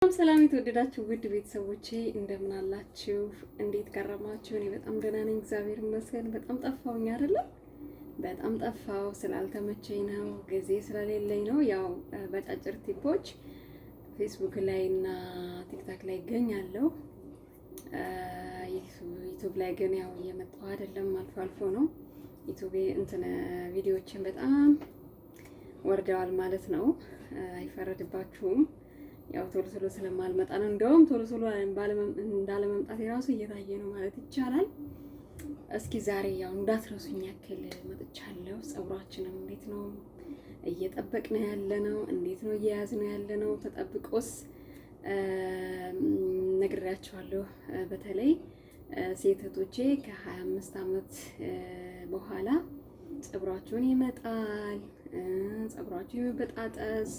ሰላም የተወደዳችሁ ውድ ቤተሰቦቼ እንደምን አላችሁ? እንዴት ከረማችሁ? እኔ በጣም ደህና ነኝ፣ እግዚአብሔር ይመስገን። በጣም ጠፋሁኝ አይደለም? በጣም ጠፋሁ። ስላልተመቸኝ ነው፣ ጊዜ ስለሌለኝ ነው። ያው በጫጭር ቲፖች ፌስቡክ ላይ እና ቲክታክ ላይ እገኛለሁ። ዩቲዩብ ላይ ግን ያው እየመጣሁ አይደለም፣ አልፎ አልፎ ነው። ዩቲዩብ ቪዲዮዎችን በጣም ወርደዋል ማለት ነው። አይፈረድባችሁም። ያው ቶሎ ቶሎ ስለማልመጣ ነው። እንደውም ቶሎ ቶሎ እንዳለመምጣት የራሱ እየታየ ነው ማለት ይቻላል። እስኪ ዛሬ ያው እንዳትረሱኝ ያክል መጥቻለሁ። ፀጉራችንም እንዴት ነው እየጠበቅን ያለነው? እንዴት ነው እየያዝነው ያለነው? ተጠብቆስ ነግሬያቸዋለሁ። በተለይ ሴት እህቶቼ ከ25 ዓመት በኋላ ፀጉራችሁን ይመጣል፣ ፀጉራችሁ ይበጣጠስ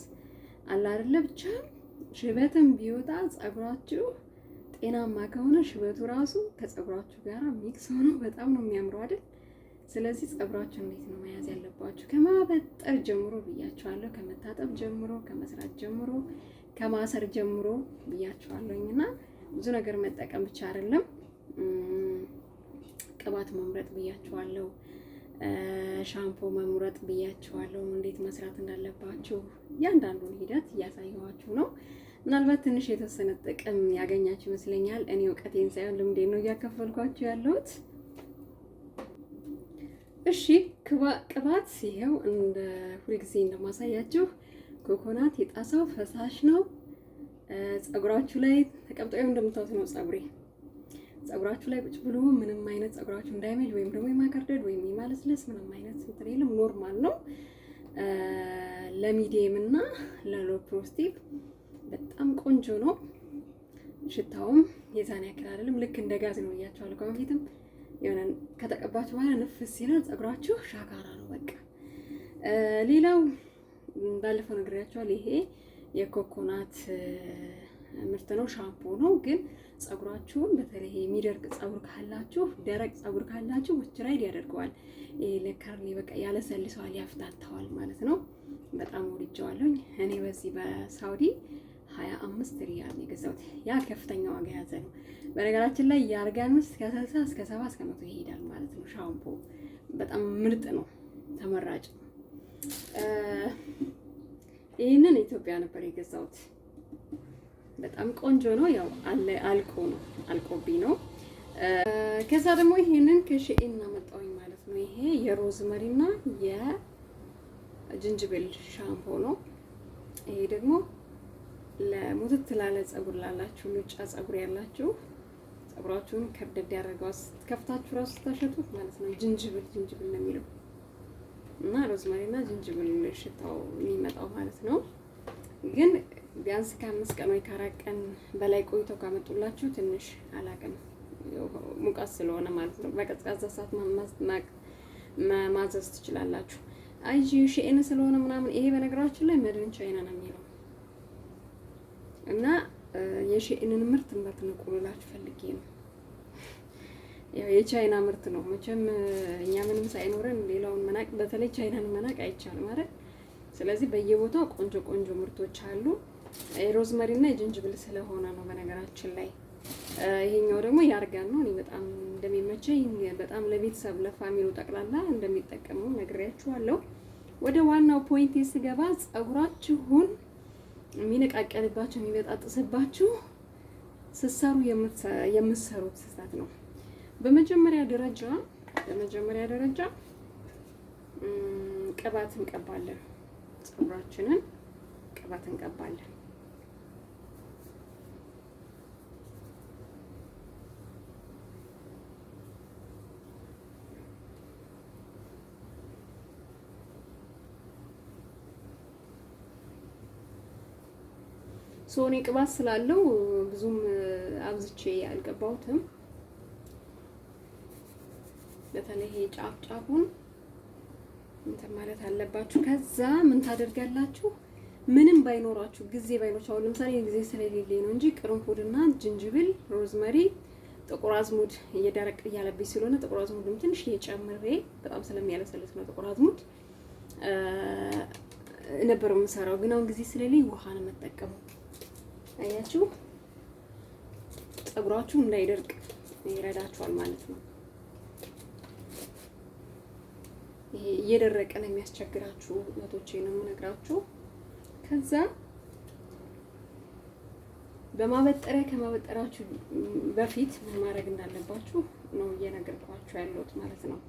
አለ አይደለ? ብቻ ሽበትም ቢወጣ ፀጉራችሁ ጤናማ ከሆነ ሽበቱ ራሱ ከፀጉራችሁ ጋር ሚክስ ሆኖ በጣም ነው የሚያምረው አይደል? ስለዚህ ፀጉራችሁ እንዴት ነው መያዝ ያለባችሁ? ከማበጠር ጀምሮ ብያችኋለሁ። ከመታጠብ ጀምሮ፣ ከመስራት ጀምሮ፣ ከማሰር ጀምሮ ብያችኋለሁኝና ብዙ ነገር መጠቀም ብቻ አይደለም፣ ቅባት መምረጥ ብያችኋለሁ። ሻምፖ መምረጥ ብያችኋለሁ። እንዴት መስራት እንዳለባችሁ እያንዳንዱን ሂደት እያሳየኋችሁ ነው። ምናልባት ትንሽ የተወሰነ ጥቅም ያገኛችሁ ይመስለኛል። እኔ እውቀቴን ሳይሆን ልምዴን ነው እያከፈልኳችሁ ያለሁት። እሺ ቅባት ይሄው እንደ ሁልጊዜ እንደማሳያችሁ ኮኮናት የጣሳው ፈሳሽ ነው። ፀጉራችሁ ላይ ተቀምጦ እንደምታዩት ነው ፀጉራችሁ ላይ ቁጭ ብሎ ምንም አይነት ፀጉራችሁ እንዳይመል ወይም ደግሞ የማከርደድ ወይም የማለስለስ ምንም አይነት እንትን የለም። ኖርማል ነው። ለሚዲየም እና ለሎ ፕሮስቲቭ በጣም ቆንጆ ነው። ሽታውም የዛን ያክል አይደለም። ልክ እንደ ጋዝ ነው እያቸዋለሁ። ከበፊትም የሆነ ከተቀባችሁ በኋላ ነፍስ ሲላል ፀጉራችሁ ሻካራ ነው በቃ። ሌላው ባለፈው ነግሬያችኋለሁ። ይሄ የኮኮናት ምርት ነው፣ ሻምፖ ነው። ግን ፀጉራችሁን በተለይ የሚደርቅ ፀጉር ካላችሁ፣ ደረቅ ፀጉር ካላችሁ ሞይስቸራይዝ ያደርገዋል። ለከርሊ በቃ ያለሰልሰዋል፣ ያፍታታዋል ማለት ነው። በጣም ወድጄዋለሁኝ። እኔ በዚህ በሳውዲ 25 ሪያል ነው የገዛሁት። ያ ከፍተኛ ዋጋ ያዘ ነው። በነገራችን ላይ የአርጋን ውስጥ ከ60 እስከ 70 እስከ 100 ይሄዳል ማለት ነው። ሻምፖ በጣም ምርጥ ነው፣ ተመራጭ ነው። ይሄንን ኢትዮጵያ ነበር የገዛሁት። በጣም ቆንጆ ነው። ያው አልቆብኝ ነው። ከዛ ደግሞ ይሄንን ከሺኤን አመጣሁኝ ማለት ነው። ይሄ የሮዝመሪ እና የጅንጅብል ሻምፖ ነው። ይሄ ደግሞ ለሙትት ላለ ፀጉር ላላችሁ፣ ሉጫ ፀጉር ያላችሁ፣ ፀጉራችሁን ከብደድ ያደርገዋል ከፍታችሁ ራሱ ታሸቱት ማለት ነው። ጅንጅብል ነው የሚለው እና ሮዝመሪ እና ጅንጅብል ሽታው የሚመጣው ማለት ነው። ግን ቢያንስ ከ5 ቀን ወይ ከ4 ቀን በላይ ቆይተው ካመጡላችሁ ትንሽ አላቅም፣ ሙቀት ስለሆነ ማለት ነው። በቀዝቃዛ ሰዓት ማዘዝ ትችላላችሁ። አይ ሺኤን ስለሆነ ምናምን። ይሄ በነገራችን ላይ መድን ቻይና ነው የሚለው እና የሺኤንን ምርት እንዳትነቁሉላችሁ ፈልጌ ነው። ያው የቻይና ምርት ነው መቼም። እኛ ምንም ሳይኖረን ሌላውን መናቅ፣ በተለይ ቻይናን መናቅ አይቻልም ማለት። ስለዚህ በየቦታው ቆንጆ ቆንጆ ምርቶች አሉ። የሮዝመሪ እና የጅንጅብል ስለሆነ ነው በነገራችን ላይ። ይሄኛው ደግሞ ያርጋን ነው። እኔ በጣም እንደሚመቸኝ፣ በጣም ለቤተሰብ ለፋሚሉ ጠቅላላ እንደሚጠቀሙ ነግሬያችኋለሁ። ወደ ዋናው ፖይንት ስገባ ፀጉራችሁን የሚነቃቀልባችሁ የሚበጣጥስባችሁ ስትሰሩ የምትሰሩት ስህተት ነው። በመጀመሪያ ደረጃ ቅባት እንቀባለን። ፀጉራችንን ቅባት እንቀባለን። ሶኒ ቅባት ስላለው ብዙም አብዝቼ አልቀባሁትም። በተለይ ጫፉን እንትን ማለት አለባችሁ። ከዛ ምን ታደርጋላችሁ? ምንም ባይኖራችሁ ጊዜ ባይኖራችሁ፣ አሁን ለምሳሌ ጊዜ ስለሌለኝ ነው እንጂ ቅርንፉድና ጅንጅብል፣ ሮዝመሪ፣ ጥቁር አዝሙድ እየደረቅ እያለብኝ ስለሆነ ጥቁር አዝሙድም ትንሽ እየጨምሬ በጣም ስለሚያለሰልስ ነው ጥቁር አዝሙድ ነበር የምሰራው። ግን አሁን ጊዜ ስለሌለኝ ውሃ ነው የምጠቀመው። አያችሁ ፀጉራችሁ እንዳይደርቅ ይረዳችኋል ማለት ነው። ይሄ እየደረቀ ነው የሚያስቸግራችሁ እህቶቼ ነው የምነግራችሁ። ከዛ በማበጠሪያ ከማበጠራችሁ በፊት ምን ማድረግ እንዳለባችሁ ነው እየነገርኳችሁ ያለሁት ማለት ነው።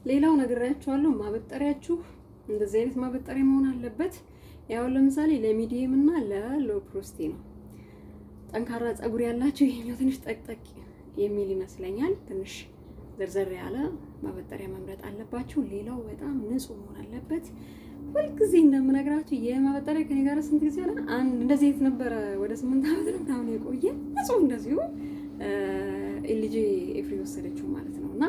ሌላው ነግሬያችኋለሁ። ማበጠሪያችሁ እንደዚህ አይነት ማበጠሪያ መሆን አለበት። ያው ለምሳሌ ለሚዲየም እና ለሎ ፕሮስቲ ነው። ጠንካራ ፀጉር ያላችሁ ይሄኛው ትንሽ ጠቅጠቅ የሚል ይመስለኛል። ትንሽ ዘርዘር ያለ ማበጠሪያ መምረጥ አለባችሁ። ሌላው በጣም ንጹህ መሆን አለበት። ሁልጊዜ እንደምነግራችሁ የማበጠሪያ ከኔ ጋር ስንት ጊዜ ሆነ? አንድ እንደዚህ አይነት ነበረ ወደ 8 ዓመት ነው ምናምን የቆየ ንጹህ እንደዚሁ ልጄ ኤፍሪ ወሰደችው ማለት ነው። እና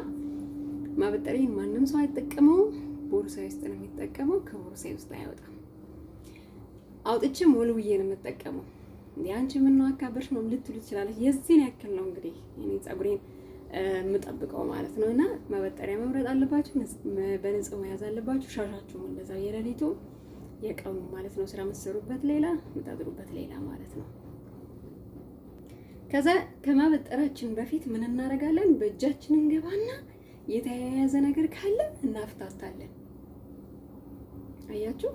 ማበጠሪያ ማንም ሰው አይጠቀመው፣ ቦርሳዬ ውስጥ ነው የሚጠቀመው። ከቦርሳዬ ውስጥ አይወጣም። አውጥቼም ወልውዬ ነው የምጠቀመው። ያንቺ ምን ነው አካበርሽ ነው ልትሉ ትችላለች። የዚህን ያክል ነው እንግዲህ እኔ ፀጉሬን የምጠብቀው ማለት ነው። እና ማበጠሪያ መምረጥ አለባችሁ፣ በንጹህ መያዝ አለባችሁ። ሻሻችሁ እንደዛ የሌሊቱ የቀኑ ማለት ነው። ስራ የምትሰሩበት ሌላ፣ የምታድሩበት ሌላ ማለት ነው። ከዛ ከማበጠራችን በፊት ምን እናደርጋለን? በእጃችን እንገባና የተያያዘ ነገር ካለ እናፍታታለን። አያችሁ፣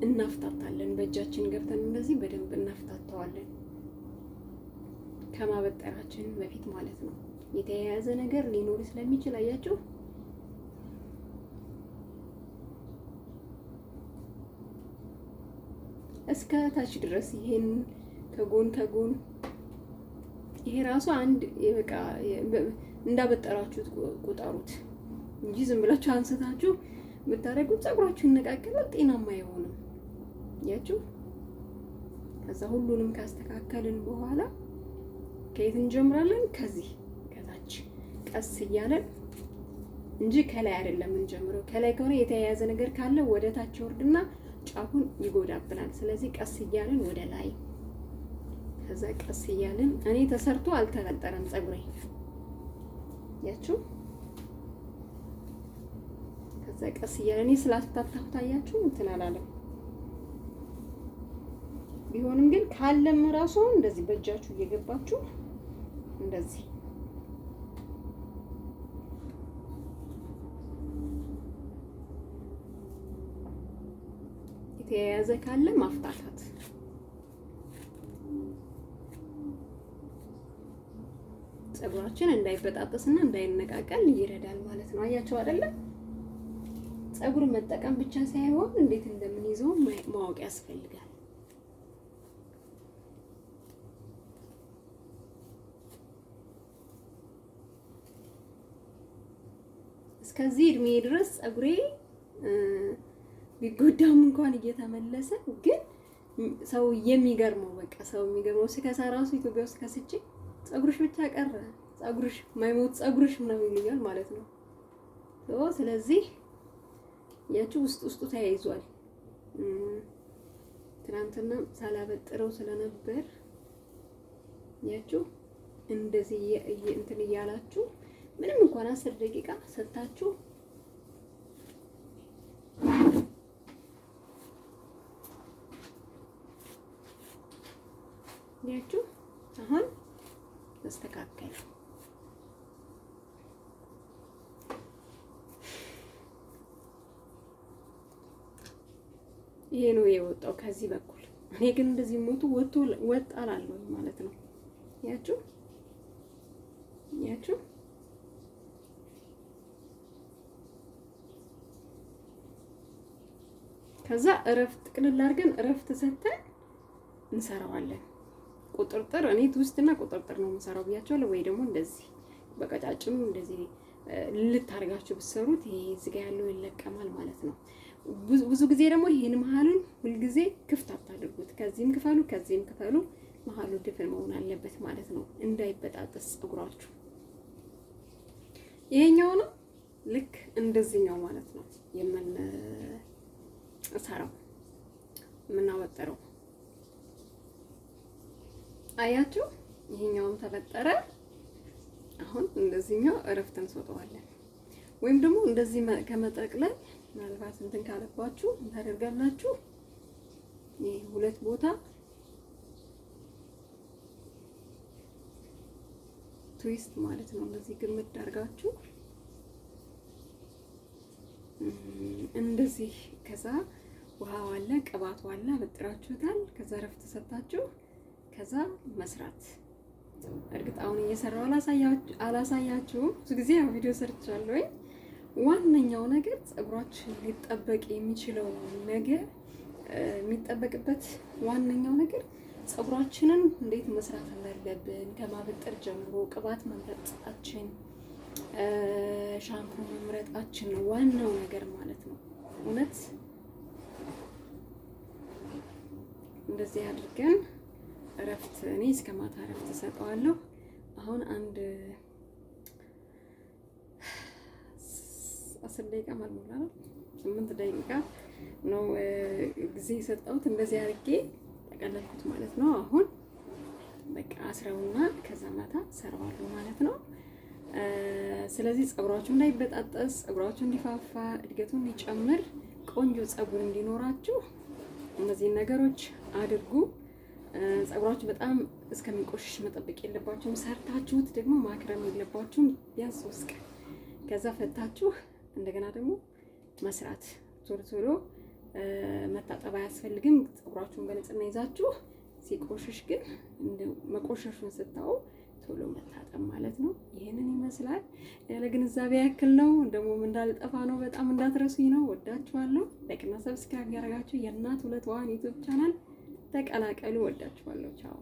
እናፍታታለን። በእጃችን ገብተን እንደዚህ በደንብ እናፍታታዋለን። ከማበጠራችን በፊት ማለት ነው። የተያያዘ ነገር ሊኖር ስለሚችል አያችሁ፣ እስከ ታች ድረስ ይሄን ከጎን ይሄ ራሱ አንድ በቃ እንዳበጠራችሁት ቁጠሩት እንጂ ዝም ብላችሁ አንስታችሁ ብታረጉት ፀጉራችሁ ይነቃቀላል፣ ጤናማ አይሆንም። ያችሁ ከዛ ሁሉንም ካስተካከልን በኋላ ከየት እንጀምራለን? ከዚህ ከታች ቀስ እያለን እንጂ ከላይ አይደለም እንጀምረው። ከላይ ከሆነ የተያያዘ ነገር ካለ ወደ ታች ወርድና ጫፉን ይጎዳብናል። ስለዚህ ቀስ እያለን ወደ ላይ፣ ከዛ ቀስ እያለን እኔ ተሰርቶ አልተበጠረም ፀጉሬ ያችሁ። ከዛ ቀስ እያለን እኔ ስላስታታሁ ታያችሁ እንትን አላለም። ቢሆንም ግን ካለም ራሱ እንደዚህ በእጃችሁ እየገባችሁ እንደዚህ የተያያዘ ካለ ማፍታታት። ፀጉራችን እንዳይበጣጠስና እንዳይነቃቀል ይረዳል ማለት ነው። አያችሁ አይደለ? ፀጉር መጠቀም ብቻ ሳይሆን እንዴት እንደምንይዘው ማወቅ ያስፈልጋል። እስከዚህ እድሜ ድረስ ፀጉሬ ቢጎዳም እንኳን እየተመለሰ ግን ሰው የሚገርመው በቃ ሰው የሚገርመው ስከሳ ራሱ ኢትዮጵያ ውስጥ ከስቼ ፀጉርሽ ብቻ ቀረ፣ ፀጉርሽ ማይሞት ፀጉርሽ ምናምን ይሉኛል ማለት ነው። ስለዚህ ያቺ ውስጡ ተያይዟል። ትናንትና ሳላበጥረው ስለነበር ያቺው እንደዚህ እንትን እያላችሁ ምንም እንኳን 10 ደቂቃ ሰጣችሁ ያችሁ አሁን ተስተካከለ። ይሄ ነው የወጣው ከዚህ በኩል። እኔ ግን እንደዚህ ወጣ አላለሁ ማለት ነው። ያችሁ ከዛ እረፍት ቅልል አድርገን እረፍት ሰተን እንሰራዋለን። ቁጥርጥር እኔ ትውስትና ቁጥርጥር ነው የምሰራው ብያቸዋለሁ። ወይ ደግሞ እንደዚህ በቀጫጭኑ እንደዚህ ልታርጋችሁ ብትሰሩት ይሄ እዚህ ጋር ያለው ይለቀማል ማለት ነው። ብዙ ጊዜ ደግሞ ይሄን መሀሉን ሁልጊዜ ክፍት አታድርጉት። ከዚህም ክፈሉ፣ መሀሉ ድፍን መሆን አለበት ማለት ነው፣ እንዳይበጣጠስ ፀጉራችሁ። ይሄኛው ነው ልክ እንደዚህኛው ማለት ነው የምናወጠረው። አያችሁ ይሄኛውም ተበጠረ። አሁን እንደዚህኛው እረፍት እንሰጠዋለን። ወይም ደግሞ እንደዚህ ከመጠቅለል ምናልባት እንትን ካለባችሁ ታደርጋላችሁ። ይሄ 2 ቦታ ትዊስት ማለት ነው። እንደዚህ ግምት አድርጋችሁ እንደዚህ ከዛ ውሃው አለ ቅባቱ አለ አበጥራችሁታል። ከዛ ረፍት ሰጣችሁ ከዛ መስራት። እርግጥ አሁን እየሰራው አላሳያችሁም። ብዙ ጊዜ ያው ቪዲዮ ሰርቻለሁ። ዋነኛው ነገር ፀጉራችን ሊጠበቅ የሚችለው ነገር የሚጠበቅበት ዋነኛው ነገር ፀጉራችንን እንዴት መስራት እንዳለብን ከማበጠር ጀምሮ ቅባት መምረጣችን፣ ሻምፑ መምረጣችን ነው ዋናው ነገር ማለት ነው። እውነት እንደዚህ አድርገን እረፍት እኔ እስከ ማታ እረፍት ሰጠዋለሁ። አሁን አንድ 10 ደቂቃ ማለት ነው 8 ደቂቃ ነው ጊዜ የሰጠሁት። እንደዚህ አድርጌ ተቀለልኩት ማለት ነው። አሁን በቃ አስረውና ከዛ ማታ ሰራዋለሁ ማለት ነው። ስለዚህ ፀጉራችሁ እንዳይበጣጠስ፣ ፀጉራችሁ እንዲፋፋ፣ እድገቱ እንዲጨምር፣ ቆንጆ ፀጉር እንዲኖራችሁ እነዚህን ነገሮች አድርጉ። ፀጉራችሁ በጣም እስከሚቆሽሽ መጠበቅ የለባችሁም። ሰርታችሁት ደግሞ ማክረም የለባችሁም። ቢያንስ 3 ቀን ከዛ ፈታችሁ እንደገና ደግሞ መስራት። ቶሎ ቶሎ መታጠብ አያስፈልግም። ፀጉራችሁን በንጽህና ይዛችሁ ሲቆሽሽ ግን መቆሸሹን ስታዩ ቶሎ መታጠብ ማለት ነው። ይሄንን ይመስላል። ያለ ግንዛቤ ያክል ነው። ደግሞ እንዳልጠፋ ነው። በጣም እንዳትረሱኝ ነው። ወዳችኋለሁ። ላይክ እና ሰብስክራይብ ያደርጋችሁ የእናት 2 ዋን ዩቲዩብ ቻናል ተቀላቀሉ። ወዳችኋለሁ። ቻው